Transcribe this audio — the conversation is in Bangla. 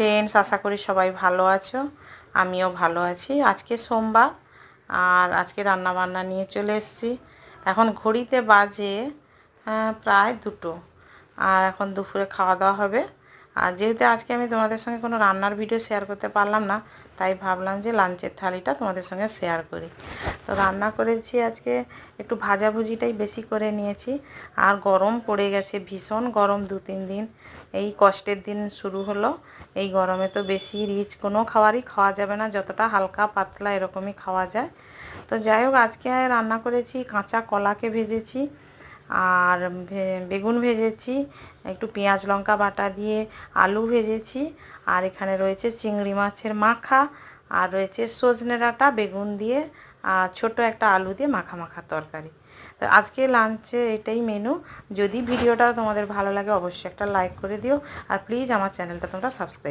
ফ্রেন্ডস, আশা করি সবাই ভালো আছো। আমিও ভালো আছি। আজকে সোমবার আর আজকে রান্না বান্না নিয়ে চলে এসেছি। এখন ঘড়িতে বাজে প্রায় 2টো। আর এখন দুপুরে খাওয়া দাওয়া হবে। আর যেহেতু আজকে আমি তোমাদের সঙ্গে কোনো রান্নার ভিডিও শেয়ার করতে পারলাম না, তাই ভাবলাম যে লাঞ্চের থালিটা তোমাদের সঙ্গে শেয়ার করি। তো রান্না করেছি আজকে একটু ভাজাভুজিটাই বেশি করে নিয়েছি। আর গরম পড়ে গেছে, ভীষণ গরম 2-3 দিন। এই কষ্টের দিন শুরু হলো। এই গরমে তো বেশি রিচ কোনো খাবারই খাওয়া যাবে না, যতটা হালকা পাতলা এরকমই খাওয়া যায়। তো যাই হোক, আজকে রান্না করেছি কাঁচা কলাকে ভেজেছি, আর বেগুন ভেজেছি, একটু পেঁয়াজ লঙ্কা বাটা দিয়ে আলু ভেজেছি, আর এখানে রয়েছে চিংড়ি মাছের মাখা, আর রয়েছে সজনে ডাঁটা বেগুন দিয়ে আর ছোট একটা আলু দিয়ে মাখা মাখা তরকারি। তো আজকে লাঞ্চে এটাই মেনু। যদি ভিডিওটা তোমাদের ভালো লাগে অবশ্যই একটা লাইক করে দিও, আর প্লিজ আমার চ্যানেলটা তোমরা সাবস্ক্রাইব